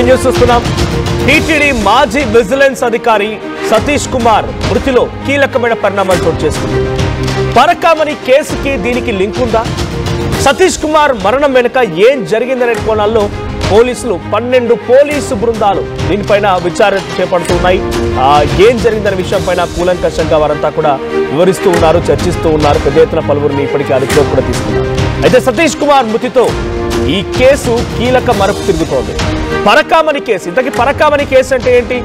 News చూస్తున్నాం. TTD మాజీ vigilance అధికారి సతీష్ కుమార్ మృతిలో కీలకమైన పరిణామాలు చోటు చేసుకుంది. పరకామణి కేసుకి దీనికి లింక్ ఉందా? సతీష్ కుమార్ మరణం వెనుక ఏం జరిగిందనే కోణాల్లో పోలీసులు 12 పోలీసు బృందాలు దీనిపైన విచారణ చేపడుతున్నాయి. ఏం జరిగిందనే విషయంపైన కూలంకషంగా వారంతా కూడా వివరిస్తూ ఉన్నారు, చర్చిస్తూ ఉన్నారు. పెద్ద ఎత్తున పలువురిని ఇప్పటికీ అదుపులో కూడా తీసుకున్నారు. అయితే సతీష్ కుమార్ మృతితో ఈ కేసు కీలక మలుపు తిరుగుతోంది. పరకామణి కేసు, ఇంతకీ పరకామణి కేసు అంటే ఏంటి?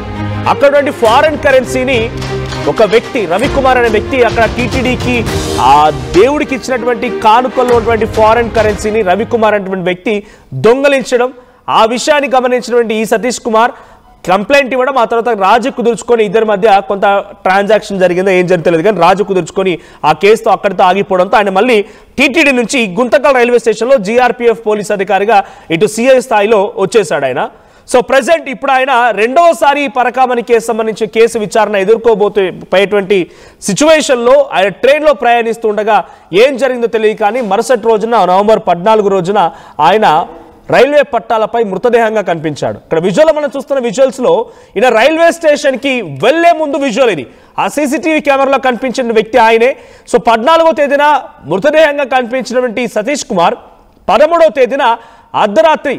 అక్కడ ఫారెన్ కరెన్సీని ఒక వ్యక్తి రవికుమార్ అనే వ్యక్తి అక్కడ టీటీడీకి ఆ దేవుడికి ఇచ్చినటువంటి కానుకల్లో ఉన్నటువంటి ఫారెన్ కరెన్సీని రవికుమార్ అనేటువంటి వ్యక్తి దొంగలించడం, ఆ విషయాన్ని గమనించినటువంటి ఈ సతీష్ కుమార్ కంప్లైంట్ ఇవ్వడం, ఆ తర్వాత రాజు కుదుర్చుకొని ఇద్దరి మధ్య కొంత ట్రాన్సాక్షన్ జరిగిందో ఏం జరిగిందో కానీ రాజు కుదుర్చుకొని ఆ కేసుతో అక్కడితో ఆగిపోవడంతో ఆయన మళ్ళీ టీటీడీ నుంచి గుంతకల్ రైల్వే స్టేషన్లో జీఆర్పీఎఫ్ పోలీస్ అధికారిగా ఇటు సిఐ స్థాయిలో వచ్చేసాడు ఆయన. సో ప్రజెంట్ ఇప్పుడు ఆయన రెండవసారి పరకామణి కేసు సంబంధించి కేసు విచారణ ఎదుర్కోబోయేటువంటి సిచ్యువేషన్లో ఆయన ట్రైన్లో ప్రయాణిస్తుండగా ఏం జరిగిందో తెలియదు కానీ మరుసటి రోజున నవంబర్ 14 రోజున ఆయన రైల్వే పట్టాలపై మృతదేహంగా కనిపించాడు. ఇక్కడ విజువల్ మనం చూస్తున్న విజువల్స్ లో ఈయన రైల్వే స్టేషన్ కి వెళ్లే ముందు విజువల్ ఇది. ఆ సీసీటీవీ కెమెరాలో కనిపించిన వ్యక్తి ఆయనే. సో 14వ తేదీన మృతదేహంగా కనిపించినటువంటి సతీష్ కుమార్ 13వ తేదీన అర్ధరాత్రి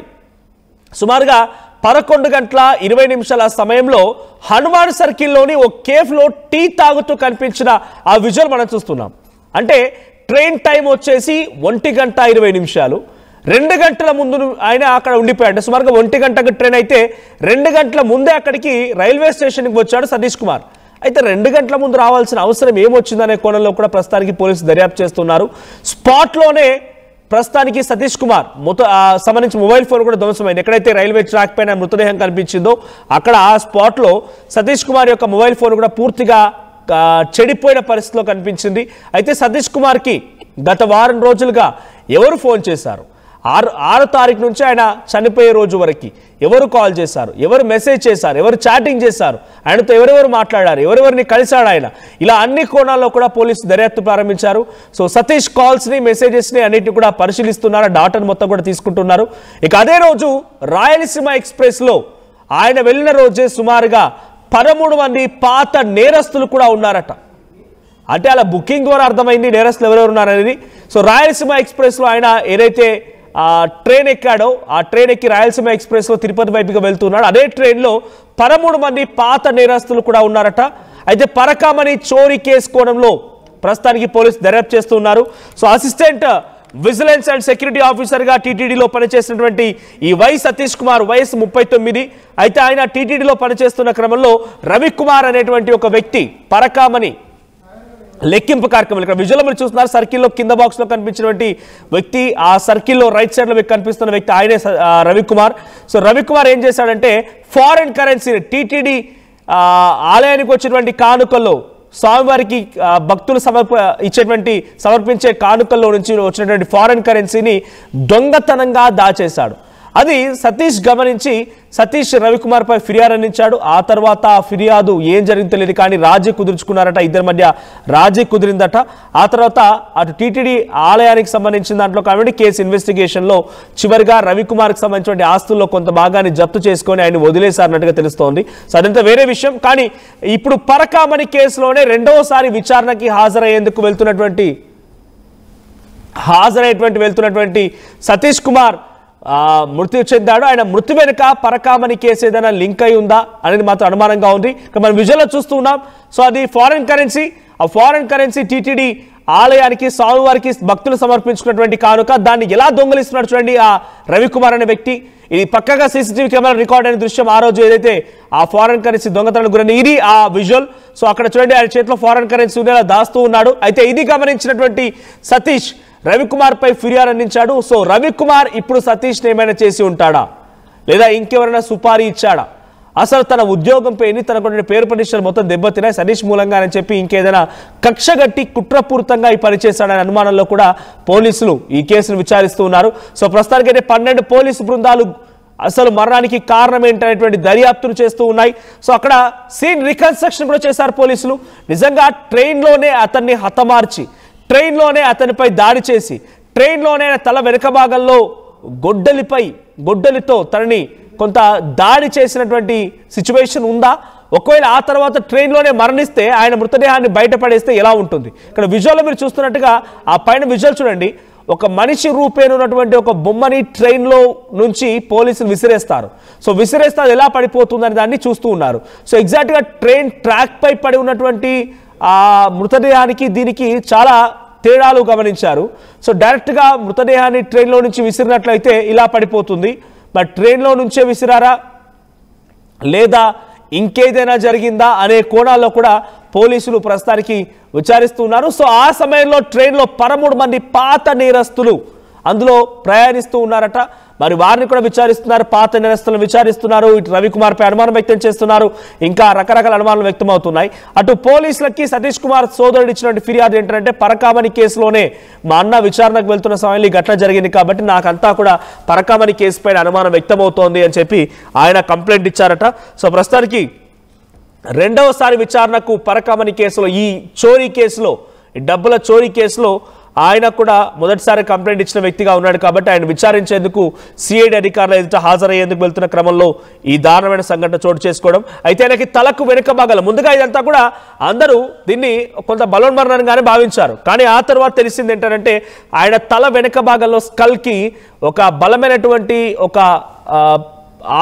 సుమారుగా 11:20 సమయంలో హనుమాన్ సర్కిల్లోని ఒక కేఫ్లో టీ తాగుతూ కనిపించిన ఆ విజువల్ మనం చూస్తున్నాం. అంటే ట్రైన్ టైం వచ్చేసి 1:20. 2 గంటల ముందు ఆయన అక్కడ ఉండిపోయాడు. సుమారుగా 1 గంటకు ట్రైన్ అయితే 2 గంటల ముందే అక్కడికి రైల్వే స్టేషన్కి వచ్చాడు సతీష్ కుమార్. అయితే 2 గంటల ముందు రావాల్సిన అవసరం ఏమొచ్చిందనే కోణంలో కూడా ప్రస్తుతానికి పోలీసులు దర్యాప్తు చేస్తున్నారు. స్పాట్లోనే ప్రస్తుతానికి సతీష్ కుమార్ సంబంధించి మొబైల్ ఫోన్ కూడా ధ్వంసమైంది. ఎక్కడైతే రైల్వే ట్రాక్ పైన మృతదేహం కనిపించిందో అక్కడ ఆ స్పాట్లో సతీష్ కుమార్ యొక్క మొబైల్ ఫోన్ కూడా పూర్తిగా చెడిపోయిన పరిస్థితిలో కనిపించింది. అయితే సతీష్ కుమార్కి గత వారం రోజులుగా ఎవరు ఫోన్ చేశారు, 6వ తారీఖు నుంచి ఆయన చనిపోయే రోజు వరకు ఎవరు కాల్ చేశారు, ఎవరు మెసేజ్ చేశారు, ఎవరు చాటింగ్ చేశారు, ఆయనతో ఎవరెవరు మాట్లాడారు, ఎవరెవరిని కలిశాడు ఆయన, ఇలా అన్ని కోణాల్లో కూడా పోలీసు దర్యాప్తు ప్రారంభించారు. సో సతీష్ కాల్స్ని మెసేజెస్ని అన్నిటిని కూడా పరిశీలిస్తున్నారు, డాటాను మొత్తం కూడా తీసుకుంటున్నారు. ఇక అదే రోజు రాయలసీమ ఎక్స్ప్రెస్లో ఆయన వెళ్ళిన రోజే సుమారుగా 13 మంది పాత నేరస్తులు కూడా ఉన్నారట. అంటే అలా బుకింగ్ ద్వారా అర్థమైంది నేరస్తులు ఎవరెవరు ఉన్నారనేది. సో రాయలసీమ ఎక్స్ప్రెస్లో ఆయన ఏదైతే ట్రైన్ ఎక్కాడో ఆ ట్రైన్ ఎక్కి రాయలసీమ ఎక్స్ప్రెస్లో తిరుపతి వైపుగా వెళ్తున్నాడు. అదే ట్రైన్లో 13 మంది పాత నేరస్తులు కూడా ఉన్నారట. అయితే పరకామణి చోరీ కేసు కోణంలో ప్రస్తుతానికి పోలీసు దర్యాప్తు చేస్తున్నారు. So assistant vigilance and security ఆఫీసర్గా టీటీడీలో పనిచేసినటువంటి ఈ సతీష్ కుమార్ వయసు 39. అయితే ఆయన టీటీడీలో పనిచేస్తున్న క్రమంలో రవికుమార్ అనేటువంటి ఒక వ్యక్తి పరకామణి లెక్కింపు కార్యక్రమం ఇక్కడ విజువల్ మీరు చూస్తున్నారు. సర్కిల్లో కింద బాక్స్ లో కనిపించినటువంటి వ్యక్తి, ఆ సర్కిల్లో రైట్ సైడ్ లో మీకు కనిపిస్తున్న వ్యక్తి ఆయనే రవికుమార్. సో రవికుమార్ ఏం చేశాడంటే ఫారెన్ కరెన్సీ టీటీడీ ఆలయానికి వచ్చినటువంటి కానుకల్లో స్వామివారికి భక్తులు సమర్పించే కానుకల్లో నుంచి వచ్చినటువంటి ఫారెన్ కరెన్సీని దొంగతనంగా దాచేశాడు. అది సతీష్ గమనించి సతీష్ రవికుమార్ పై ఫిర్యాదు అందించాడు. ఆ తర్వాత ఆ ఫిర్యాదు ఏం జరిగిందో తెలియదు కానీ రాజీ కుదుర్చుకున్నారట, ఇద్దరి మధ్య రాజీ కుదిరిందట. ఆ తర్వాత అటు టీటీడీ ఆలయానికి సంబంధించిన దాంట్లో కాబట్టి కేసు ఇన్వెస్టిగేషన్లో చివరిగా రవికుమార్కి సంబంధించిన ఆస్తుల్లో కొంత భాగాన్ని జప్తు చేసుకొని ఆయన వదిలేశారన్నట్టుగా తెలుస్తోంది. సో అదంతా వేరే విషయం. కానీ ఇప్పుడు పరకామణి కేసులోనే రెండవసారి విచారణకి వెళ్తున్నటువంటి సతీష్ కుమార్ మృతి చెందాడు. ఆయన మృతి వెనుక పరకామణి కేసు ఏదైనా లింక్ అయి ఉందా అనేది మాత్రం అనుమానంగా ఉంది. మనం విజువల్లో చూస్తూ ఉన్నాం. సో అది ఫారెన్ కరెన్సీ, ఆ ఫారెన్ కరెన్సీ టీటీడీ ఆలయానికి స్వామివారికి భక్తులు సమర్పించుకున్నటువంటి కానుక, దాన్ని ఎలా దొంగలిస్తున్నాడు చూడండి ఆ రవికుమార్ అనే వ్యక్తి. ఇది పక్కగా సీసీటీవీ కెమెరా రికార్డ్ అయిన దృశ్యం. ఆ రోజు ఏదైతే ఆ ఫారెన్ కరెన్సీ దొంగతనానికి గురైంది ఇది ఆ విజువల్. సో అక్కడ చూడండి ఆయన చేతిలో ఫారెన్ కరెన్సీ ఉండేలా దాస్తూ ఉన్నాడు. అయితే ఇది గమనించినటువంటి సతీష్ రవికుమార్ పై ఫిర్యాదు అందించాడు. సో రవికుమార్ ఇప్పుడు సతీష్ ఏమైనా చేసి ఉంటాడా లేదా ఇంకెవరైనా సుపారీ ఇచ్చాడా, అసలు తన ఉద్యోగం పేరుని తనకు పేరు ప్రతిష్టలు మొత్తం దెబ్బతిన్నాయి సతీష్ మూలంగా అని చెప్పి ఇంకేదైనా కక్షగట్టి కుట్రపూరితంగా ఈ పని చేశాడనే అనుమానంలో కూడా పోలీసులు ఈ కేసును విచారిస్తూ ఉన్నారు. సో ప్రస్తుతానికైతే 12 పోలీసు బృందాలు అసలు మరణానికి కారణం ఏంటనేటువంటి దర్యాప్తును చేస్తూ ఉన్నాయి. సో అక్కడ సీన్ రికన్స్ట్రక్షన్ కూడా చేశారు పోలీసులు. నిజంగా ట్రైన్లోనే అతన్ని హతమార్చి, ట్రైన్లోనే అతనిపై దాడి చేసి, ట్రైన్లోనే తల వెనుక భాగంలో గొడ్డలిపై గొడ్డలితో తనని కొంత దాడి చేసినటువంటి సిచ్యువేషన్ ఉందా? ఒకవేళ ఆ తర్వాత ట్రైన్లోనే మరణిస్తే ఆయన మృతదేహాన్ని బయటపడేస్తే ఎలా ఉంటుంది? ఇక్కడ విజువల్లో మీరు చూస్తున్నట్టుగా ఆ పైన విజువల్ చూడండి, ఒక మనిషి రూపేణ ఉన్నటువంటి ఒక బొమ్మని ట్రైన్లో నుంచి పోలీసులు విసిరేస్తారు. సో విసిరేస్తే అది ఎలా పడిపోతుందని దాన్ని చూస్తూ ఉన్నారు. సో ఎగ్జాక్ట్గా ట్రైన్ ట్రాక్ పై పడి ఉన్నటువంటి ఆ మృతదేహానికి దీనికి చాలా తేడాలు గమనించారు. సో డైరెక్ట్గా మృతదేహాన్ని ట్రైన్లో నుంచి విసిరినట్లయితే ఇలా పడిపోతుంది. మరి ట్రైన్లో నుంచే విసిరారా లేదా ఇంకేదైనా జరిగిందా అనే కోణాల్లో కూడా పోలీసులు ప్రస్తుతానికి విచారిస్తున్నారు. సో ఆ సమయంలో ట్రైన్లో 13 మంది పాత నేరస్తులు అందులో ప్రయాణిస్తూ ఉన్నారట. మరి వారిని కూడా విచారిస్తున్నారు, పాత నేరస్తులను విచారిస్తున్నారు. ఇటు రవికుమార్ పై అనుమానం వ్యక్తం చేస్తున్నారు, ఇంకా రకరకాల అనుమానాలు వ్యక్తం అవుతున్నాయి. అటు పోలీసులకి సతీష్ కుమార్ సోదరుడు ఇచ్చినటువంటి ఫిర్యాదు ఏంటంటే పరకామణి కేసులోనే మా అన్న విచారణకు వెళ్తున్న సమయంలో ఈ ఘటన జరిగింది కాబట్టి నాకంతా కూడా పరకామణి కేసు పైన అనుమానం వ్యక్తమవుతోంది అని చెప్పి ఆయన కంప్లైంట్ ఇచ్చారట. సో ప్రస్తుతానికి రెండవసారి విచారణకు పరకామణి కేసులో, ఈ చోరీ కేసులో, ఈ డబ్బుల చోరీ కేసులో ఆయన కూడా మొదటిసారి కంప్లైంట్ ఇచ్చిన వ్యక్తిగా ఉన్నాడు కాబట్టి ఆయన విచారించేందుకు సిఐడి అధికారులు ఎదుట హాజరయ్యేందుకు వెళ్తున్న క్రమంలో ఈ దారుణమైన సంఘటన చోటు చేసుకోవడం. అయితే ఆయనకి తలకు వెనుక భాగాలు, ముందుగా ఇదంతా కూడా అందరూ దీన్ని కొంత బలోన్మరణంగానే భావించారు. కానీ ఆ తర్వాత తెలిసింది ఏంటంటే ఆయన తల వెనుక భాగంలో స్కల్కి ఒక బలమైనటువంటి ఒక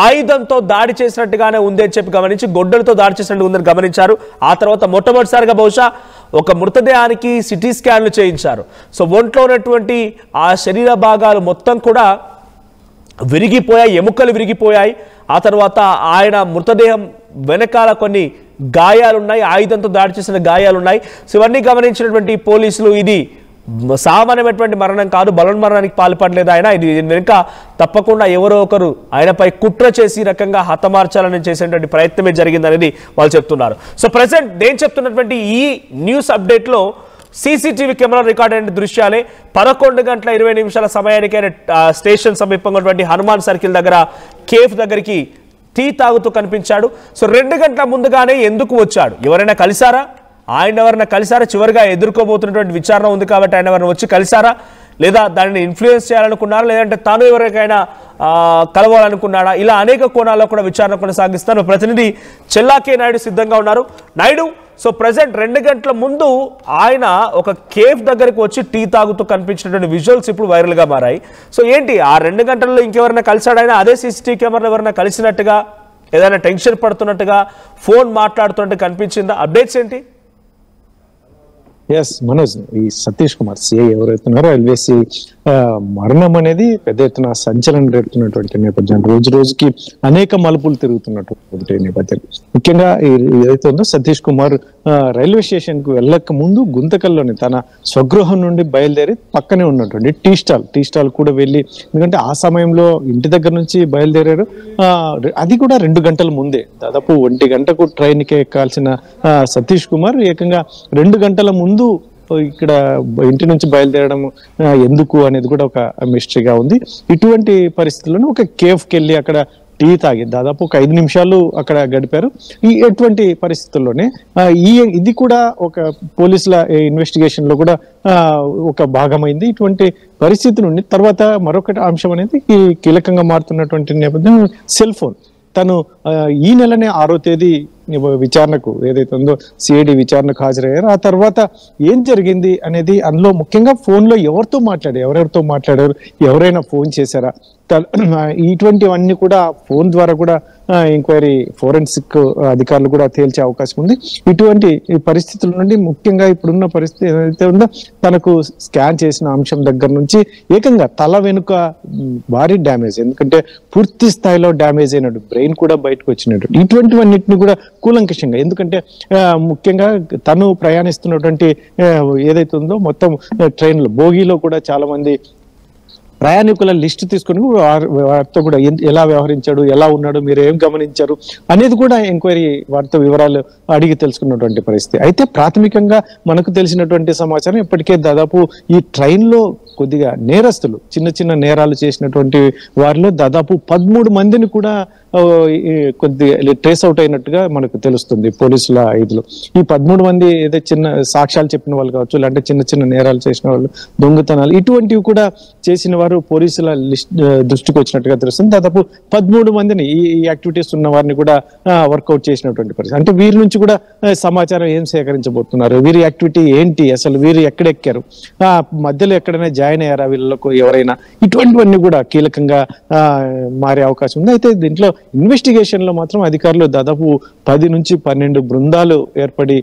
ఆయుధంతో దాడి చేసినట్టుగానే ఉంది అని చెప్పి గమనించి, గొడ్డలతో దాడి చేసినట్టు ఉందని గమనించారు. ఆ తర్వాత మొట్టమొదటిసారిగా బహుశా ఒక మృతదేహానికి సిటీ స్కాన్లు చేయించారు. సో ఒంట్లో ఉన్నటువంటి ఆ శరీర భాగాలు మొత్తం కూడా విరిగిపోయాయి, ఎముకలు విరిగిపోయాయి. ఆ తర్వాత ఆయన మృతదేహం వెనకాల కొన్ని గాయాలున్నాయి, ఆయుధంతో దాడి చేసిన గాయాలున్నాయి. సో ఇవన్నీ గమనించినటువంటి పోలీసులు ఇది సామాన్యమైనటువంటి మరణం కాదు, బలోన్మరణానికి పాల్పడలేదు ఆయన, ఇది వెనుక తప్పకుండా ఎవరో ఒకరు ఆయనపై కుట్ర చేసి రకంగా హతమార్చాలని చేసేటువంటి ప్రయత్నమే జరిగిందనేది వాళ్ళు చెప్తున్నారు. సో ప్రజెంట్ నేను చెప్తున్నటువంటి ఈ న్యూస్ అప్డేట్లో సీసీటీవీ కెమెరా రికార్డ్ అయిన దృశ్యాలే. 11:20 సమయానికి స్టేషన్ సమీపంగా ఉన్నటువంటి హనుమాన్ సర్కిల్ దగ్గర కేఫ్ దగ్గరికి టీ తాగుతూ కనిపించాడు. సో 2 గంటల ముందుగానే ఎందుకు వచ్చాడు? ఎవరైనా కలిసారా? ఆయన ఎవరైనా కలిసారా? చివరిగా ఎదుర్కోబోతున్నటువంటి విచారణ ఉంది కాబట్టి ఆయన ఎవరైనా వచ్చి కలిసారా, లేదా దానిని ఇన్ఫ్లుయెన్స్ చేయాలనుకున్నారా, లేదంటే తాను ఎవరికైనా కలవాలనుకున్నాడా? ఇలా అనేక కోణాల్లో కూడా విచారణ కొనసాగిస్తాను. ప్రతినిధి చెల్లాకే నాయుడు సిద్ధంగా ఉన్నారు. నాయుడు, సో ప్రజెంట్ 2 గంటల ముందు ఆయన ఒక కేఫ్ దగ్గరికి వచ్చి టీ తాగుతూ కనిపించినటువంటి విజువల్స్ ఇప్పుడు వైరల్గా మారాయి. సో ఏంటి ఆ 2 గంటల్లో ఇంకెవరైనా కలిసాడైనా? అదే సీసీటీవీ కెమెరాలో ఎవరైనా కలిసినట్టుగా, ఏదైనా టెన్షన్ పడుతున్నట్టుగా, ఫోన్ మాట్లాడుతున్నట్టు కనిపించిందా? అప్డేట్స్ ఏంటి? ఎస్ మనోజ్, ఈ సతీష్ కుమార్ సిఐ ఎవరైతున్నారో ఎల్వేసి మరణం అనేది పెద్ద ఎత్తున సంచలనం రేపుతున్నటువంటి నేపథ్యం, రోజు రోజుకి అనేక మలుపులు తిరుగుతున్నటువంటి నేపథ్యం. ముఖ్యంగా ఏదైతే ఉందో సతీష్ కుమార్ రైల్వే స్టేషన్ కు వెళ్ళక ముందు గుంతకల్లోని తన స్వగృహం నుండి బయలుదేరి పక్కనే ఉన్నటువంటి టీ స్టాల్ కూడా వెళ్ళి, ఎందుకంటే ఆ సమయంలో ఇంటి దగ్గర నుంచి బయలుదేరారు. అది కూడా 2 గంటల ముందే, దాదాపు 1 గంటకు ట్రైన్ కి ఎక్కాల్సిన సతీష్ కుమార్ ఏకంగా 2 గంటల ముందు ఇక్కడ ఇంటి నుంచి బయలుదేరడం ఎందుకు అనేది కూడా ఒక మిస్టరీగా ఉంది. ఇటువంటి పరిస్థితుల్లోనే ఒక కేఫ్ కి వెళ్ళి అక్కడ టీ తాగి దాదాపు ఒక 5 నిమిషాలు అక్కడ గడిపారు. ఎటువంటి పరిస్థితుల్లోనే ఇది కూడా ఒక పోలీసుల ఇన్వెస్టిగేషన్ లో కూడా ఒక భాగమైంది. ఇటువంటి పరిస్థితి నుండి తర్వాత మరొక అంశం అనేది కీలకంగా మారుతున్నటువంటి నేపథ్యం, సెల్ ఫోన్. తను ఈ నెలనే 6వ తేదీ విచారణకు ఏదైతే ఉందో సిఐడి విచారణకు హాజరయ్యారు. ఆ తర్వాత ఏం జరిగింది అనేది, అందులో ముఖ్యంగా ఫోన్ లో ఎవరెవరితో మాట్లాడారు, ఎవరైనా ఫోన్ చేశారా, ఇటువంటివన్నీ కూడా ఫోన్ ద్వారా కూడా ఎంక్వైరీ ఫోరెన్సిక్ అధికారులు కూడా తేల్చే అవకాశం ఉంది. ఇటువంటి పరిస్థితుల నుండి ముఖ్యంగా ఇప్పుడున్న పరిస్థితి ఏదైతే ఉందో, తనకు స్కాన్ చేసిన అంశం దగ్గర నుంచి ఏకంగా తల వెనుక భారీ డ్యామేజ్, ఎందుకంటే పూర్తి స్థాయిలో డ్యామేజ్ అయినట్టు, బ్రెయిన్ కూడా బయటకు వచ్చినట్టు, ఇటువంటివన్నిటిని కూడా కూలంకషంగా, ఎందుకంటే ముఖ్యంగా తను ప్రయాణిస్తున్నటువంటి ఏదైతే ఉందో మొత్తం ట్రైన్ లో బోగీలో కూడా చాలా మంది ప్రయాణికుల లిస్టు తీసుకుని వారితో కూడా ఎలా వ్యవహరించాడు, ఎలా ఉన్నాడు, మీరు ఏం గమనించారు అనేది కూడా ఎంక్వైరీ వారితో వివరాలు అడిగి తెలుసుకున్నటువంటి పరిస్థితి. అయితే ప్రాథమికంగా మనకు తెలిసినటువంటి సమాచారం ఇప్పటికే దాదాపు ఈ ట్రైన్ లో కొద్దిగా నేరస్తులు చిన్న చిన్న నేరాలు చేసినటువంటి వారిలో దాదాపు 13 మందిని కూడా కొద్దిగా ట్రేస్ అవుట్ అయినట్టుగా మనకు తెలుస్తుంది పోలీసుల ఇదిలో. ఈ 13 మంది ఏదో చిన్న సాక్ష్యాలు చెప్పిన వాళ్ళు కావచ్చు, లేదంటే చిన్న చిన్న నేరాలు చేసిన వాళ్ళు, దొంగతనాలు ఇటువంటివి కూడా చేసిన వారు పోలీసుల దృష్టికి వచ్చినట్టుగా తెలుస్తుంది. దాదాపు 13 మందిని ఈ యాక్టివిటీస్ ఉన్న వారిని కూడా వర్కౌట్ చేసినటువంటి పరిస్థితి. అంటే వీరి నుంచి కూడా సమాచారం ఏం సేకరించబోతున్నారు, వీరి యాక్టివిటీ ఏంటి, అసలు వీరు ఎక్కడెక్కారు, మధ్యలో ఎక్కడైనా జాయిన్ అయ్యారా వీళ్ళకు ఎవరైనా, ఇటువంటివన్నీ కూడా కీలకంగా మారే అవకాశం ఉంది. అయితే దీంట్లో ఇన్వెస్టిగేషన్ లో మాత్రం అధికారులు దాదాపు 10 నుంచి 12 బృందాలు ఏర్పడి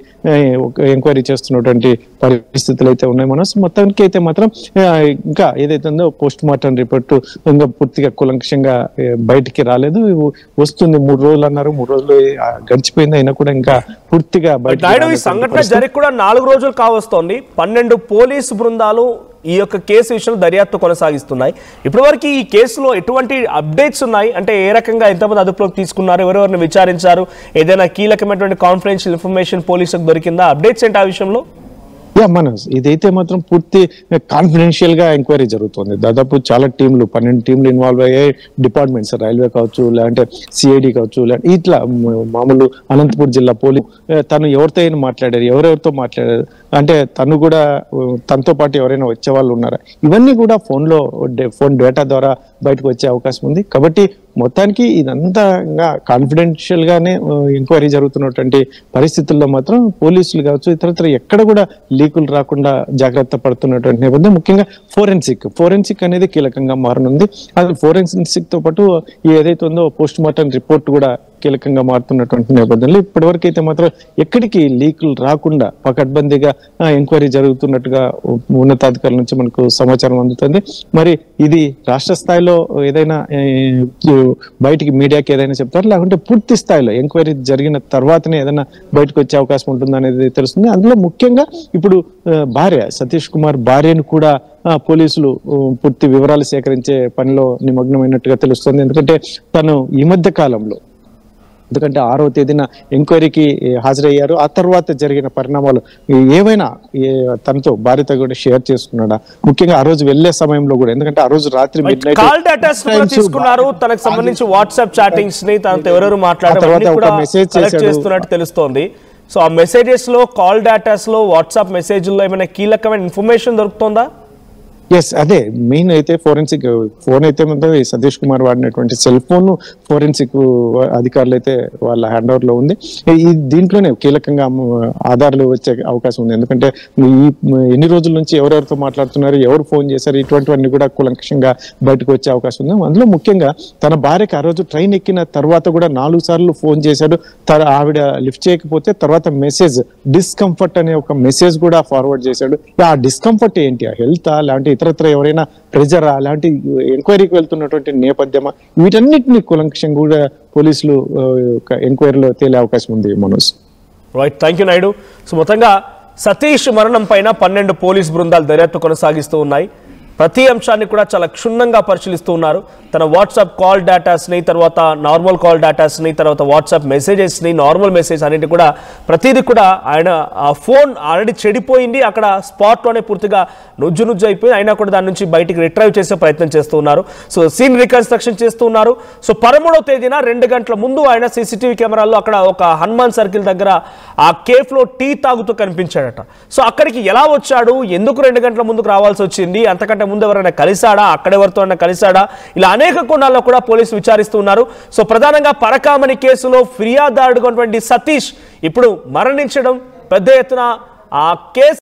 ఎంక్వైరీ చేస్తున్నటువంటి పరిస్థితులు అయితే ఉన్నాయి. మనసు మొత్తానికి అయితే మాత్రం ఇంకా ఏదైతే ఉందో పోస్ట్ మార్టం రిపోర్ట్ ఇంకా పూర్తిగా కులంకషంగా బయటికి రాలేదు. వస్తుంది 3 రోజులు అన్నారు, 3 రోజులు గడిచిపోయింది, అయినా కూడా ఇంకా పూర్తిగా బయట సంఘటన జరిగి కూడా 4 రోజులు కావస్తోంది. 12 పోలీసు బృందాలు ఈ యొక్క కేసు విషయంలో దర్యాప్తు కొనసాగిస్తున్నాయి. ఇప్పటి వరకు ఈ కేసులో ఎటువంటి అప్డేట్స్ ఉన్నాయి అంటే ఏ రకంగా ఎంతమంది అదుపులోకి తీసుకున్నారు, ఎవరెవరిని విచారించారు, ఏదైనా కీలకమైనటువంటి కాన్ఫిడెన్షియల్ ఇన్ఫర్మేషన్ పోలీసులకు దొరికిందా, అప్డేట్స్ ఏంటి ఆ విషయంలో? మనోజ్, ఇదైతే మాత్రం పూర్తి కాన్ఫిడెన్షియల్ గా ఎంక్వైరీ జరుగుతుంది. దాదాపు చాలా టీంలు 12 టీంలు ఇన్వాల్వ్ అయ్యాయి. డిపార్ట్మెంట్స్ రైల్వే కావచ్చు, లేదంటే సిఐడి కావచ్చు, ఇట్లా మామూలు అనంతపురం జిల్లా పోలీస్ తను ఎవరితో అయినా మాట్లాడారు, ఎవరెవరితో మాట్లాడారు, అంటే తను కూడా తనతో పాటు ఎవరైనా వచ్చే వాళ్ళు ఉన్నారా, ఇవన్నీ కూడా ఫోన్ డేటా ద్వారా బయటకు వచ్చే అవకాశం ఉంది. కాబట్టి మొత్తానికి ఇదంతా కాన్ఫిడెన్షియల్ గానే ఎంక్వైరీ జరుగుతున్నటువంటి పరిస్థితుల్లో మాత్రం పోలీసులు కావచ్చు ఇతరత్ర ఎక్కడ కూడా లీకులు రాకుండా జాగ్రత్త పడుతున్నటువంటి నేపథ్యం. ముఖ్యంగా ఫోరెన్సిక్ అనేది కీలకంగా మారనుంది. అది ఫోరెన్సిక్ తో పాటు ఏదైతే ఉందో పోస్ట్ మార్టం రిపోర్ట్ కూడా కీలకంగా మారుతున్నటువంటి నేపథ్యంలో ఇప్పటివరకు అయితే మాత్రం ఎక్కడికి లీకులు రాకుండా పకడ్బందీగా ఎంక్వైరీ జరుగుతున్నట్టుగా ఉన్నతాధికారుల నుంచి మనకు సమాచారం అందుతుంది. మరి ఇది రాష్ట్ర స్థాయిలో ఏదైనా బయటికి మీడియాకి ఏదైనా చెప్తారు, లేకుంటే పూర్తి స్థాయిలో ఎంక్వైరీ జరిగిన తర్వాతనే ఏదైనా బయటకు వచ్చే అవకాశం ఉంటుంది అనేది తెలుస్తుంది. అందులో ముఖ్యంగా ఇప్పుడు భార్య సతీష్ కుమార్ భార్యను కూడా పోలీసులు పూర్తి వివరాలు సేకరించే పనిలో నిమగ్నమైనట్టుగా తెలుస్తుంది. ఎందుకంటే తను ఈ మధ్య కాలంలో 6వ తేదీన ఎంక్వైరీకి హాజరయ్యారు. ఆ తర్వాత జరిగిన పరిణామాలు ఏవైనా తనతో భార్యతో కూడా షేర్ చేసుకున్నాడా, ముఖ్యంగా ఆ రోజు వెళ్లే సమయంలో కూడా, ఎందుకంటే ఆ రోజు రాత్రి కాల్ డేటాస్ తీసుకున్నారు, తనకు సంబంధించి వాట్సాప్ చాటింగ్స్ ని తనతో ఎవరెవరు మాట్లాడారు చేస్తున్నట్టు తెలుస్తోంది. సో ఆ మెసేజెస్ లో, కాల్ డేటాస్ లో, వాట్సాప్ మెసేజ్లో ఏమైనా కీలకమైన ఇన్ఫర్మేషన్ దొరుకుతుందా? ఎస్, అదే మెయిన్ అయితే ఫోరెన్సిక్ ఫోన్ అయితే సతీష్ కుమార్ వాడినటువంటి సెల్ ఫోన్ ఫోరెన్సిక్ అధికారులు అయితే వాళ్ళ హ్యాండ్ ఓవర్ లో ఉంది. దీంట్లోనే కీలకంగా ఆధారాలు వచ్చే అవకాశం ఉంది. ఎందుకంటే ఎన్ని రోజుల నుంచి ఎవరెవరితో మాట్లాడుతున్నారు, ఎవరు ఫోన్ చేశారు, ఇటువంటివన్నీ కూడా కులంకషంగా బయటకు వచ్చే అవకాశం ఉంది. అందులో ముఖ్యంగా తన భార్యకి ఆ రోజు ట్రైన్ ఎక్కిన తర్వాత కూడా 4 సార్లు ఫోన్ చేశాడు. ఆవిడ లిఫ్ట్ చేయకపోతే తర్వాత మెసేజ్ డిస్కంఫర్ట్ అనే ఒక మెసేజ్ కూడా ఫార్వర్డ్ చేశాడు. ఆ డిస్కంఫర్ట్ ఏంటి, ఆ హెల్త్ లాంటి ఇతరత్ర ఎవరైనా ప్రెజర్ అలాంటి ఎంక్వైరీకి వెళ్తున్నటువంటి నేపథ్యమా, వీటన్నిటిని కులంకషం కూడా పోలీసులు ఎంక్వైరీలో తేలే అవకాశం ఉంది. Manoj, right, thank you Naidu. So మొత్తంగా సతీష్ మరణం పైన 12 పోలీస్ బృందాలు దర్యాప్తు కొనసాగిస్తూ ఉన్నాయి. ప్రతి అంశాన్ని కూడా చాలా క్షుణ్ణంగా పరిశీలిస్తూ ఉన్నారు. తన వాట్సాప్ కాల్ డేటాస్ని, తర్వాత నార్మల్ కాల్ డేటాస్ని, తర్వాత వాట్సాప్ మెసేజెస్ని, నార్మల్ మెసేజ్ అన్నిటి కూడా ప్రతిదీ కూడా ఆయన ఆ ఫోన్ ఆల్రెడీ చెడిపోయింది, అక్కడ స్పాట్లోనే పూర్తిగా నుజ్జు అయిపోయింది, అయినా కూడా దాని నుంచి బయటికి రిట్రైవ్ చేసే ప్రయత్నం చేస్తూ ఉన్నారు. సో సీన్ రికన్స్ట్రక్షన్ చేస్తూ ఉన్నారు. సో 13వ తేదీన 2 గంటల ముందు ఆయన సీసీటీవీ కెమెరాల్లో అక్కడ ఒక హనుమాన్ సర్కిల్ దగ్గర ఆ కేఫ్లో టీ తాగుతూ కనిపించాడట. సో అక్కడికి ఎలా వచ్చాడు, ఎందుకు 2 గంటల ముందుకు రావాల్సి వచ్చింది, అంతకంటే ముందు ఎవరైనా కలిశాడా, అక్కడెవరితో కలిశాడా, ఇలా అనేక కోణాల్లో కూడా పోలీసులు విచారిస్తూ ఉన్నారు. సో ప్రధానంగా పరకామణి కేసులో ఫిర్యాదుదారుడుగా ఉన్నటువంటి సతీష్ ఇప్పుడు మరణించడం పెద్ద ఎత్తున ఆ కేసు